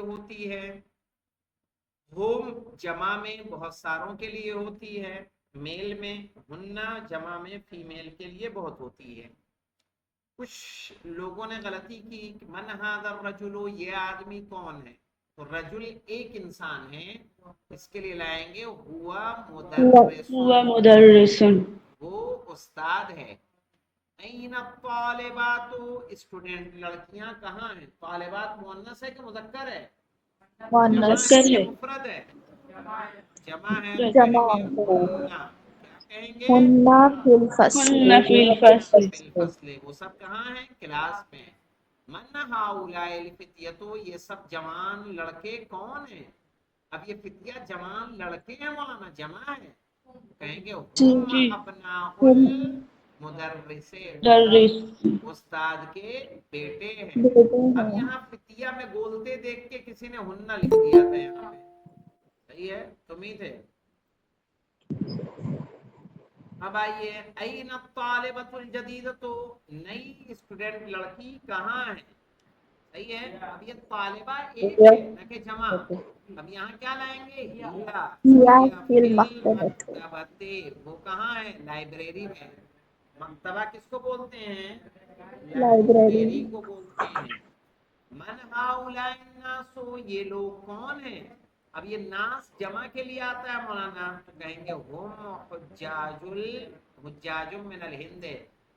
ہوتی ہے، ہوم جمع میں بہت ساروں کے لیے ہوتی ہے، میل میں، ہننا جمع میں فیمیل کے لیے بہت ہوتی ہے۔ کچھ لوگوں نے غلطی کی، من ھذا الرجل، یہ آدمی کون ہے؟ تو رجل ایک انسان ہے، اس کے لیے لائیں گے ہوا مدرس، ہوا مدرسن، وہ استاد ہے۔ این الطالبات، اسٹوڈنٹ لڑکیاں کہاں ہیں؟ طالبات مؤنث ہے کہ مذکر ہے؟ جمع ہے مذکر کہ ہے، مفرد ہے؟ جمع ہے تو مفرد، کہیں گے ہننا، کیا کہیں گے؟ ہننا فی الفصل، ہن فی الفصل، فی الفصل، وہ سب کہاں ہیں؟ کلاس میں۔ من ہؤلاء الفتیۃ، یہ سب جوان لڑکے کون ہیں؟ اب یہ فتیہ جوان لڑکے ہیں مولانا، جمع ہے، کہیں گے جی ہم جی، ابناء ہم المدرس، وہ مدرس، سب استاد کے بیٹے ہیں۔ بیٹے اب ہیں۔ یہاں فتیہ میں بولتے دیکھ کے کسی نے ہننا لکھ دیا تھا یہاں پہ، صحیح ہے؟ امید ہے۔ اب آئیے، این الطالبۃ الجدیدۃ، نئی اسٹوڈنٹ لڑکی کہاں ہے؟ صحیح ہے۔ اب یہ طالبہ ایک ہے نہ کہ جمع، اب یہاں کیا لائیں گے؟ ہیا ہیا فی فی المکتبۃ، المکتبۃ، وہ کہاں ہے؟ لائبریری میں۔ مکتبہ کس کو بولتے ہیں؟ لائبریری لائبریری کو بولتے ہیں۔ من ہؤلاء الناس، یہ لوگ کون ہیں؟ اب یہ ناس جمع کے لیے آتا ہے مولانا، تو کہیں گے ہم حجاج من الہند،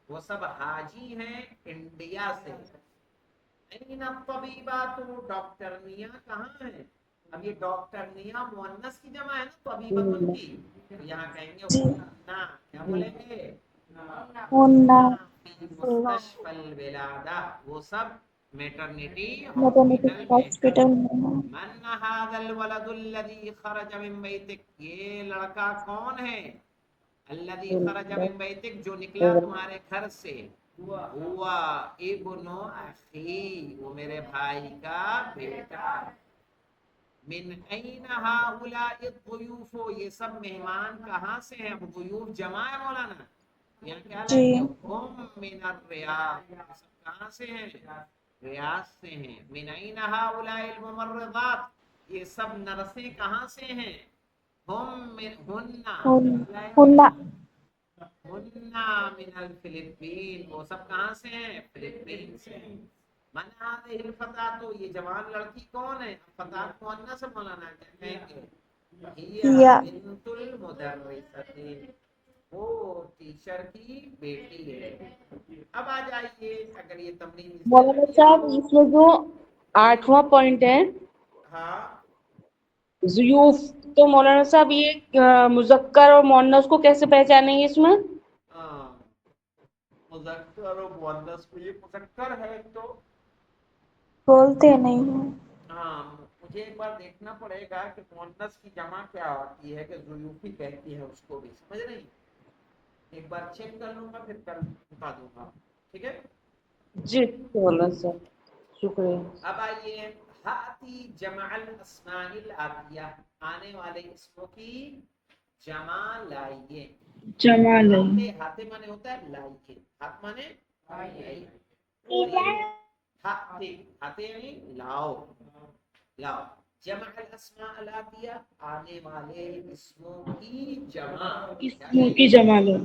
وہ سب حاجی ہیں انڈیا سے۔ این الطبیبات، ڈاکٹرنیاں کہاں ہیں؟ اب یہ ڈاکٹرنیاں مؤنث کی جمع ہے نا طبیبتن کی، تو یہاں کہیں گے جی، ہننا، کیا بولیں گے؟ ہننا فی مستشفی الولادہ، وہ سب میٹرنٹی میٹرنٹی ہاسپٹل میں ہے۔ ہاسپٹل میں۔ من ھذا الولد الذی خرج من بیتک، یہ لڑکا کون ہے؟ الذی خرج من بیتک، جو نکلا تمہارے گھر سے، ہوا ابن اخی، وہ میرے بھائی کا بیٹا۔ من این ھؤلاء الضیوف، یہ سب مہمان کہاں سے ہیں؟ اب ضیوف جمع ہے مولانا، یہاں کیا جی، لائیں گے؟ ہم من الریاض، یہ سب کہاں سے ہیں؟ ریاض سے ہیں۔ من این ھؤلاء الممرضات، یہ سب نرسیں کہاں سے ہیں؟ ہم من ہننا، ہننا ہننا من الفلپین، وہ سب کہاں سے ہیں؟ فلپین سے ہیں۔ من هذه الفتاة، یہ جوان لڑکی کون ہے؟ فتاة مؤنث مولانا، کیا کہیں گے؟ ہیا ہی بنت المدرسۃ، وہ ٹیچر کی بیٹی ہے۔ اب آ جائیے، اگر یہ تمرین اس سے مولانا لگی صاحب تو اس میں جو 8واں پوائنٹ ہے ہاں ضیوف، تو مولانا صاحب یہ مذکر اور مؤنث کو کیسے پہچانیں گے اس میں؟ ہاں، مذکر و مؤنث کو، یہ مذکر ہے تو بولتے نہیں ہیں۔ ہاں، مجھے ایک بار دیکھنا پڑے گا کہ مؤنث کی جمع کیا ہوتی ہے، کہ ضیوفی کہتی ہے اس کو بھی، سمجھ نہیں؟ ایک بار چیک کر لوں گا، پھر کل بتا دوں گا، ٹھیک ہے؟ جی مولانا صاحب شکریہ۔ اب آئیے، ہاتی جمع الاسماء الآتیہ، آنے والے اسموں کی جمع لائیے۔ جمال ہے، ہاتے، ہاتے مانے ہوتا ہے لائیے، ہاتھ مانے لائیے، ہاتے، ہاتے یعنی لاؤ، لاؤ۔ جمع الاسماء الآتیہ، آنے والے اسموں کی جمع، کیا اسموں کہیں کی گے؟ جمع ہے،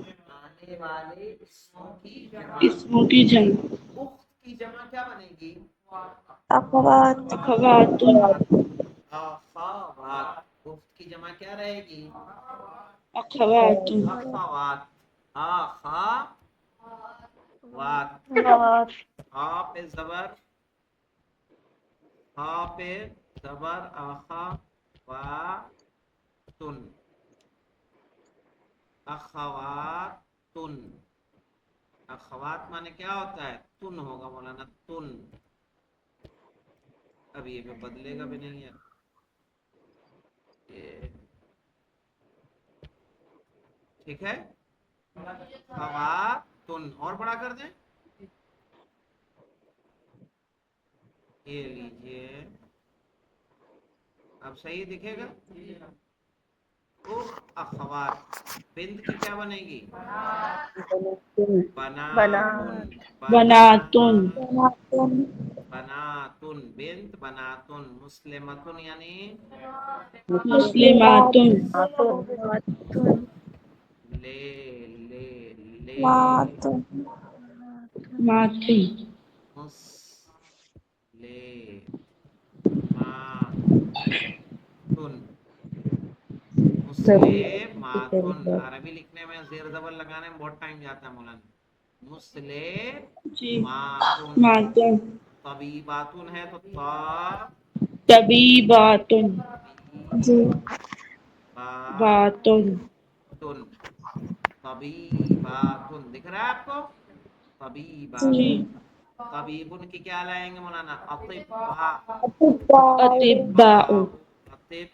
آنے والے اسموں کی جمع۔ اسموں کی جمع، اخت کی جمع کیا بنے گی؟ اخوات، اخوات، اخوات، اخت کی جمع کیا رہے گی؟ اخوات، اخوات، اخوات، اخوات، ہا پہ زبر، ہا پہ زبر، آخا واتن، اخواتن، اخوات مانے کیا ہوتا ہے؟ تن ہوگا مولانا، تن، اب یہ بھی بدلے گا بھی نہیں ہے یہ، ٹھیک ہے؟ خواتن، اور بڑا کر دیں، یہ لیجئے، اب صحیح دکھے گا؟ اخوات، بنت کی کیا بنے گی؟ بناتن، بنا، بناتن، بناتن، بناتن، बनातुन बिंत बनातुन, मुस्लिमतुन यानी मुस्लिमातुन ले ले ले मातुन मातुन मुस ले मा तुन, मुस्लिम मातुन। अरबी लिखने में जेर जबर लगाने में बहुत टाइम जाता है मौलाना। मुस्लिम जी मातुन, मातुन तबीबातुन है तो तबीबातुन जी तबीबातुन, बातुन तबीबातुन दिख रहा है आपको? जी तबीबातुन। तबीबुन की क्या लाएंगे मौलाना? अतिब्बा, अतिब्बाउ अतिब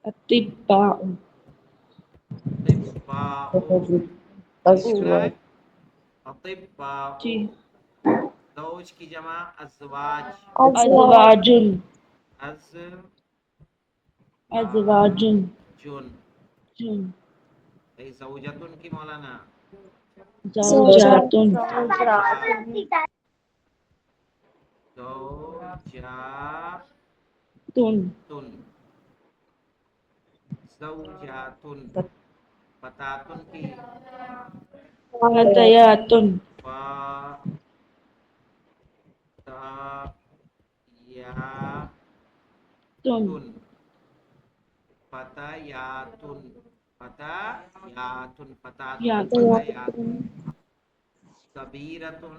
अतिब्बाउ अतिब्बाउ, दिख रहा है? अतिब्बाउ। जी ज़ौज की जमा अज़वाज, अज़वाज अज़वाजुन अज़वाजुन, अज़वाजुन जुन ज़ौजतुन की मौलाना ज़ौजातुन ज़ौजातुन, तुन ज़ौजातुन। फतातुन की फतयातुन फतयातुन, तुन फतयातुन, फतयातुन, फतातुन यातुन फतयातुन। कबीरतुन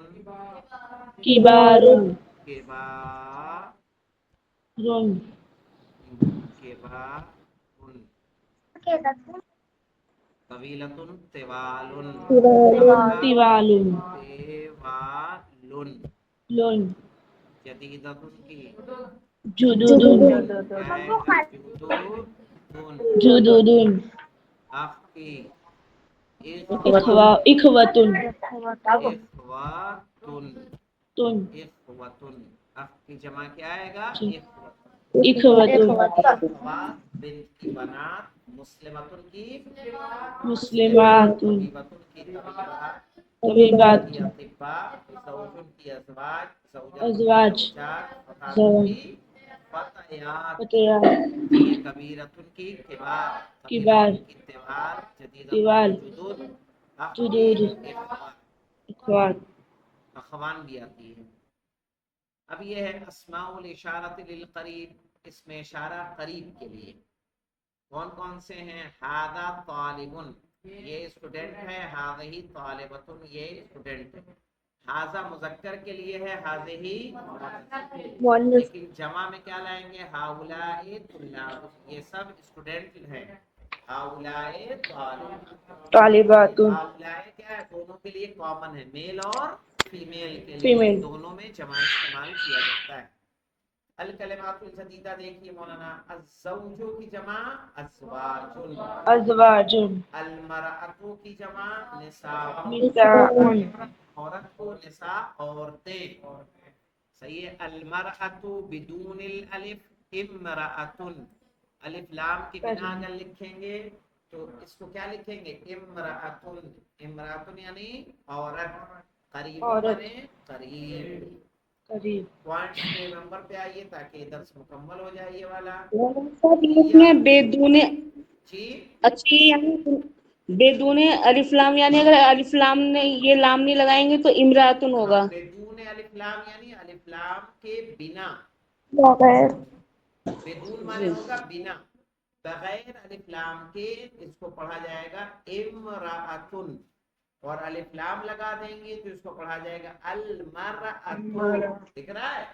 किबारुन किबारुन, रुन किबारुन। तवीलतुन तिवालुन, तिवालुन तिवालुन। लुन जदीदतुन की जुदुदुन क्या है? जुदुदुन। जुदुदुन अख की इखवा, इखवतुन इखवातुन, तुन इखवतुन। अख की जमा क्या आएगा? जी इखवतुन। इखवतुन इखवात बिन्त की बनात, मुस्लिमतुन की मुस्लिमात, मुस्लिमातुन तबीबतुन की तबीबात, तबीबात की अतिब्बा, ज़ौजुन की अज़वाज, ज़ौजतुन की अज़वाज ज़ौजात, फतातुन ज़ौज की फतयात। फतयात ये कबीरतुन की किबार, किबार तबीलतुन की तिवाल, जदीदतुन तिवाल की जुदूद, अख की जुदूद इखवान। इखवान अखवान भी आती है। अब ये है अस्माउल इशारत लिल करीब, इसमें इशारा करीब के लिए कौन कौन से हैं? हादा तालिबुन, ये स्टूडेंट है। हाज़िही तालिबतुन, ये स्टूडेंट है। हाजा मुजक्कर के लिए है, हाज़िही लेकिन जमा में क्या लाएंगे? हाउलाए तुल्लाब, ये सब स्टूडेंट हैं। हाउलाए तालिबात, तालिबातुन हाउलाए क्या है? दोनों के लिए कॉमन है, मेल और फीमेल के लिए फीमेल दोनों में जमा इस्तेमाल किया जाता है। अल कलिमातुल जदीदा देखिए मौलाना, अज़्ज़ौजु की जमा अज़वाजुन, अज़वाजुन अल मरअतु की जमा निसाउन, निसाउन औरत को निसा औरतें, सही है। अल मरअतु बिदूनिल अलिफ इम्रअतुन, अलिफ लाम के बिना अगर लिखेंगे तो इसको क्या लिखेंगे? इम्रअतुन, इम्रअतुन यानी औरत, करीबुन औरत माने करीब। करीब पॉइंट्स पे नंबर पे आइए ताकि दर्स मुकम्मल हो जाए ये वाला। या इसमें बेदूने जी अच्छी यानी बेदूने अलिफ लाम यानी अगर अलिफ लाम ने ये लाम नहीं लगाएंगे तो इमरातुन हाँ, होगा बेदून अलिफ लाम यानी अलिफ लाम के बिना, बगैर बेदून माने जी होगा बिना, बगैर अलिफ लाम के इसको पढ़ा जाएगा इमराअतुन, और अलिफ लाम लगा देंगे तो इसको पढ़ा जाएगा अल मरअतु। दिख रहा है?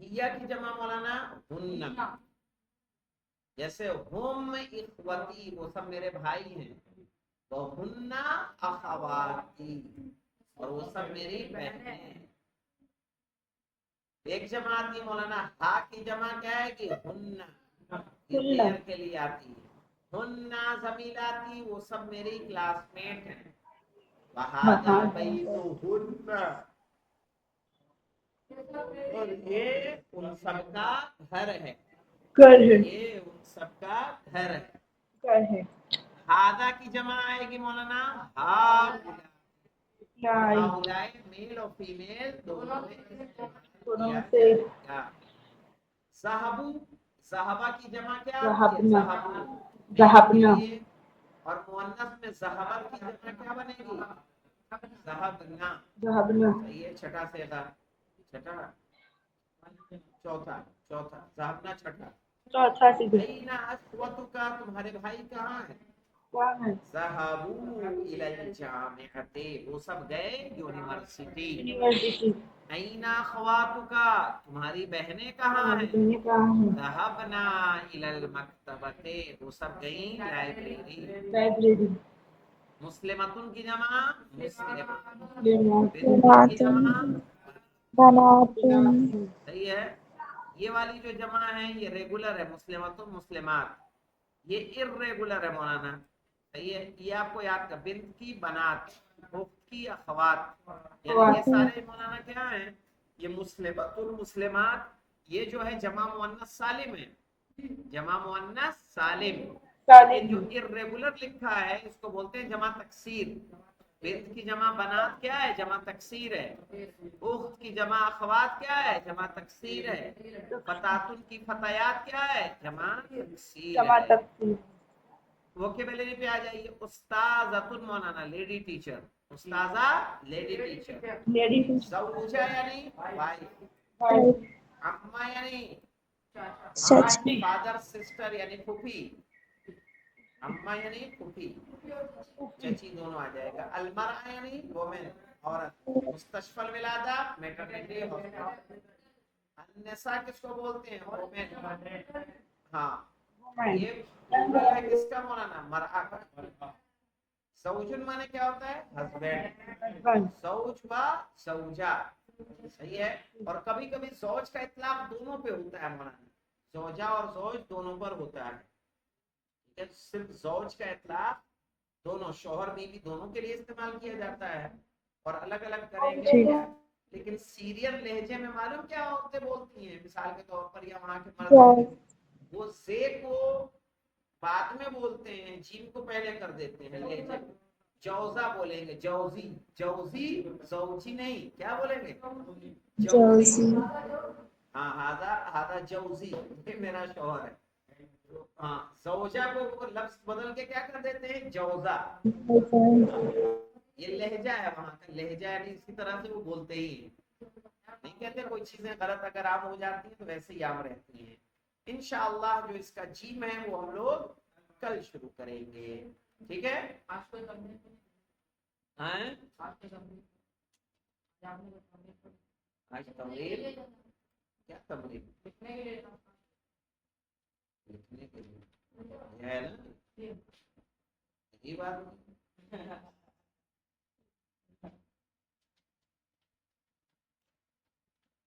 हिया की जमा मौलाना हुन्ना, जैसे हुम इख्वती, वो सब मेरे भाई हैं, वो हुन्ना अखवाती, और वो सब मेरी बहनें हैं। एक जमा आती है मौलाना, हा की जमा क्या है कि हुन्ना, ये हुन्ना देर के लिए आती है। हुन्ना ज़मीलाती, वो सब मेरी क्लासमेट हैं। वहादा बैतुहुन्ना, और ये उन सबका घर है, कर है ये उन सबका घर है। कर है हादा की जमा आएगी मौलाना हाउला, हाउलाए मेल और फीमेल दोनों में दोनों किया से जाएगा। ज़हबू, ज़हबा की जमा क्या होती है? ज़हबना, ज़हबू मेल के ज़हबना, लिए, और मुअन्नस में ज़हबत की जमा क्या बनेगी? ज़हबना। ज़हबना, सही है, छठा सेगा, छठा, चौथा, चौथा ज़हबना छठा। चौथा सीधे अईना अख्वतुका, तुम्हारे भाई कहाँ है? क्या है? ज़हबू इलल जामिअति, वो सब गए यूनिवर्सिटी। यूनिवर्सिटी। अईना अख्वातुका, तुम्हारी बहनें कहाँ तुम्हारी हैं? बहनें कहाँ हैं? ज़हबना इलल मक्तबति, वो सब गई लाइब्रेरी। लाइब्रेरी। मुस्लिमतुन की जमा मुस्लिम, लेमोट, बिन्तुन की जमा बनातुन, सही है। ये वाली जो जमा है ये रेगुलर है, मुस्लिमतुन मुस्लिमात। ये इर्रेगुलर है मौलाना, सही है। ये आपको याद कर, बिन्त की बनात, उख्त की अखवात, यानी ये सारे मौलाना क्या हैं? ये मुस्लिमतुन मुस्लिमात, ये जो है जमा मुअन्नस सालिम है, जमा मुअन्नस सालिम। लेकिन जो इर्रेगुलर लिखा है इसको बोलते हैं जमा तकसीर। बिन्त की जमा बनात क्या है? जमा तकसीर है। उख्त की जमा अखवात क्या है? जमा तकसीर है। फतातुन की फतायात क्या है? जमा तकसीर जमा है। तकसीर। वोकेबलरी पे आ जाइए। उस्ताज़तुन मौलाना लेडी टीचर, उस्ताजा लेडी टीचर। लेडी ज़ौजा यानी वाइफ, वाइफ, अम्मा यानी चाची, फादर, सिस्टर यानी फूफी, अम्मा यानी फूफी, चची दोनों आ जाएगा। अलमरा यानी वोमेन, औरत। मुस्तशफल विलादा मैटरनिटी हॉस्पिटल। अन्नसा किसको बोलते हैं? वोमेन। हाँ, ये प्लूरल है किसका मौलाना? मरआ का। सौजुन माने क्या होता है? हस्बैंड। सौज व सौजा, सही है। और कभी कभी सौज का इतलाक दोनों पे होता है मौलाना, सौजा और सौज दोनों पर होता है। ठीक है, सिर्फ सौज का इतलाक दोनों, शौहर बीवी दोनों के लिए इस्तेमाल किया जाता है। और अलग अलग करेंगे ठीक। क्या? लेकिन सीरियल लहजे में मालूम क्या औरतें बोलती हैं मिसाल के तौर पर, या वहां के मर्द होते हैं, वो जे को बाद में बोलते हैं, जीम को पहले कर देते हैं लहजे में। जौजा बोलेंगे, जौजी, जौजी जौजी नहीं, क्या बोलेंगे? जौजी। जोजी, हाँ, हादा हादा जौजी, ये मेरा शौहर है। तो हाँ, जौजा को वो लफ्ज बदल के क्या कर देते हैं? जौजा। ये लहजा है, वहां का लहजा, यानी इसी तरह से वो बोलते ही हैं। नहीं कहते कोई चीजें गलत अगर आम हो जाती हैं तो वैसे ही आम रहती हैं। इंशाअल्लाह जो इसका जीम है वो हम लोग कल शुरू करेंगे, ठीक है? हैं? आज तमरीन, क्या तमरीन? लिखने के लिए है ना, ये बात